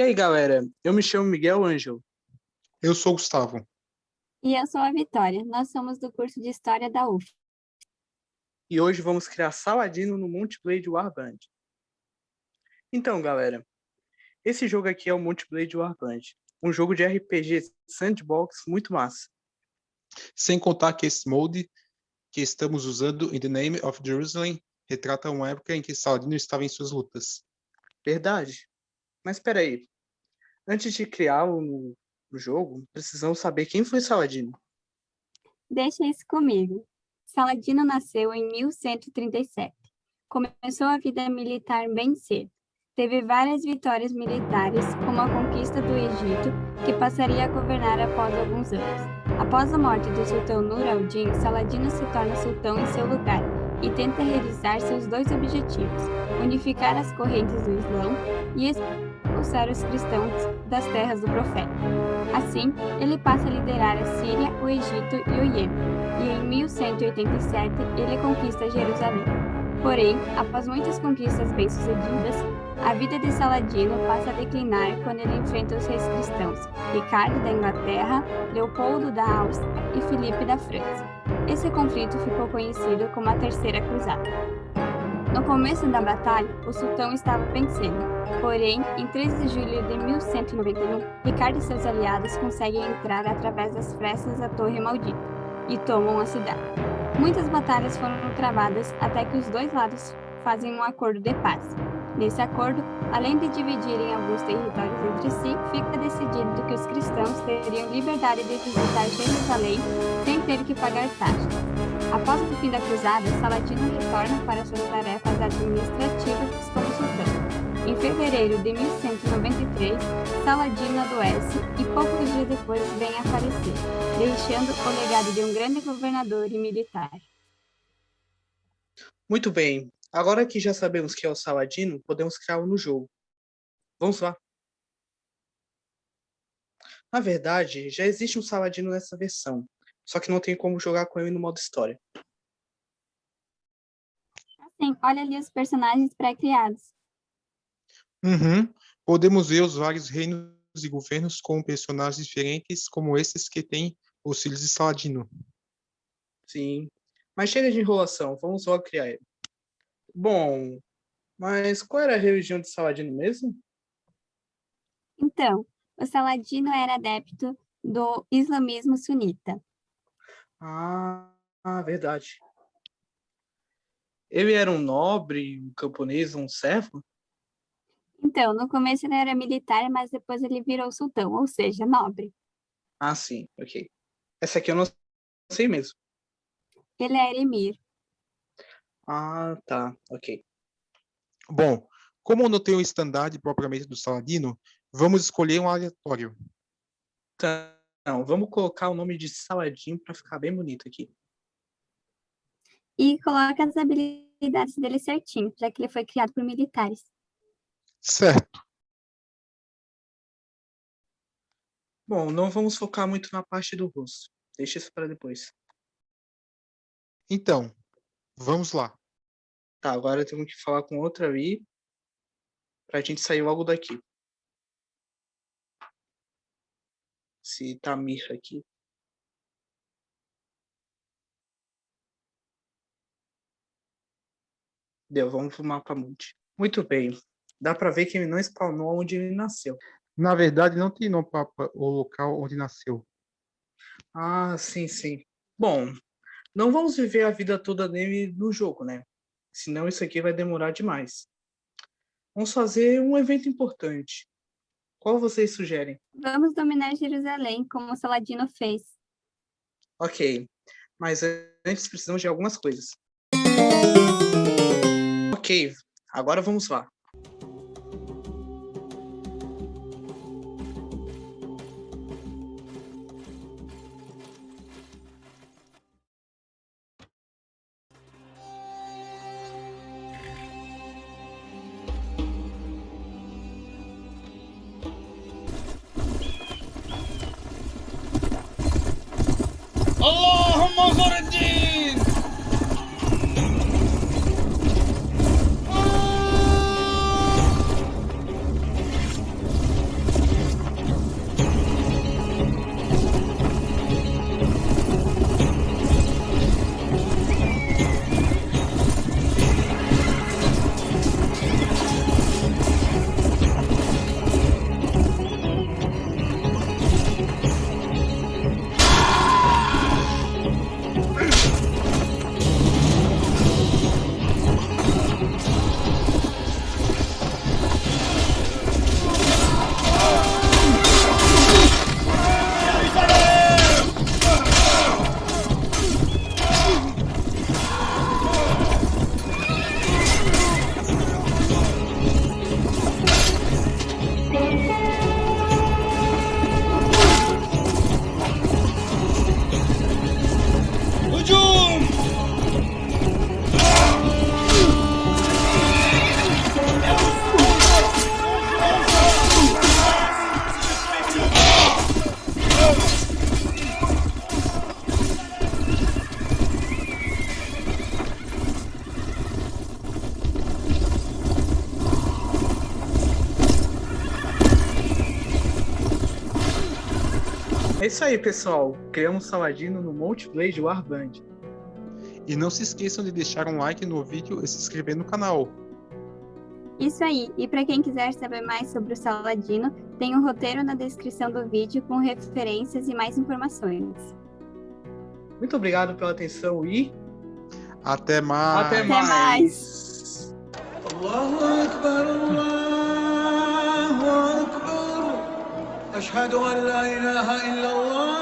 aí, galera? Eu me chamo Miguel Ângelo. Eu sou o Gustavo. E eu sou a Vitória. Nós somos do curso de História da UF. E hoje vamos criar Saladino no Multiblade Warband. Então, galera, esse jogo aqui é o Multiblade Warband, um jogo de RPG sandbox muito massa. Sem contar que esse molde que estamos usando, In the Name of Jerusalem, retrata uma época em que Saladino estava em suas lutas. Verdade? Mas espera aí. Antes de criá-lo no jogo, precisamos saber quem foi Saladino. Deixa isso comigo. Saladino nasceu em 1137. Começou a vida militar bem cedo. Teve várias vitórias militares, como a conquista do Egito, que passaria a governar após alguns anos. Após a morte do sultão Nur al-Din, Saladino se torna sultão em seu lugar e tenta realizar seus dois objetivos: unificar as correntes do Islã e expulsar os cristãos das terras do profeta. Assim, ele passa a liderar a Síria, o Egito e o Iêmen, e em 1187 ele conquista Jerusalém. Porém, após muitas conquistas bem-sucedidas, a vida de Saladino passa a declinar quando ele enfrenta os reis cristãos, Ricardo da Inglaterra, Leopoldo da Áustria e Filipe da França. Esse conflito ficou conhecido como a Terceira Cruzada. No começo da batalha, o sultão estava vencendo. Porém, em 13 de julho de 1191, Ricardo e seus aliados conseguem entrar através das frestas da Torre Maldita e tomam a cidade. Muitas batalhas foram travadas até que os dois lados fazem um acordo de paz. Nesse acordo, além de dividirem alguns territórios entre si, fica decidido que os cristãos teriam liberdade de visitar Jerusalém sem ter que pagar taxas. Após o fim da cruzada, Saladino retorna para suas tarefas administrativas como sultão. Em fevereiro de 1193, Saladino adoece e poucos dias depois vem a falecer, deixando o legado de um grande governador e militar. Muito bem. Agora que já sabemos que é o Saladino, podemos criá-lo no jogo. Vamos lá. Na verdade, já existe um Saladino nessa versão, só que não tem como jogar com ele no modo história. Assim, olha ali os personagens pré-criados. Podemos ver os vários reinos e governos com personagens diferentes, como esses que têm os filhos de Saladino. Sim, mas chega de enrolação, vamos logo criar ele. Bom, mas qual era a religião de Saladino mesmo? Então, o Saladino era adepto do islamismo sunita. Ah, verdade. Ele era um nobre, um camponês, um servo? Então, no começo ele era militar, mas depois ele virou sultão, ou seja, nobre. Ah, sim, ok. Essa aqui eu não sei mesmo. Ele era emir. Ah, tá, ok. Bom, como não tem o estandarte propriamente do Saladino, vamos escolher um aleatório. Então, vamos colocar o nome de Saladino para ficar bem bonito aqui. E coloca as habilidades dele certinho, já que ele foi criado por militares. Certo. Bom, não vamos focar muito na parte do rosto. Deixa isso para depois. Então, vamos lá. Tá, agora temos que falar com outra ali pra gente sair logo daqui. Se tá mirra aqui. Deu, vamos pro mapa mundi. Muito bem. Dá pra ver que ele não spawnou onde ele nasceu. Na verdade, não tem nome para o local onde nasceu. Ah, sim, sim. Bom, não vamos viver a vida toda nele no jogo, né? Senão isso aqui vai demorar demais. Vamos fazer um evento importante. Qual vocês sugerem? Vamos dominar Jerusalém, como o Saladino fez. Ok, mas antes precisamos de algumas coisas. Ok, agora vamos lá. اللهم انصر الدين. É isso aí, pessoal. Criamos Saladino no Monte Blade Warband. E não se esqueçam de deixar um like no vídeo e se inscrever no canal. Isso aí, e para quem quiser saber mais sobre o Saladino, tem um roteiro na descrição do vídeo com referências e mais informações. Muito obrigado pela atenção e Até mais! até Até mais. mais. الله أكبر الله أكبر أشهد أن لا إله إلا الله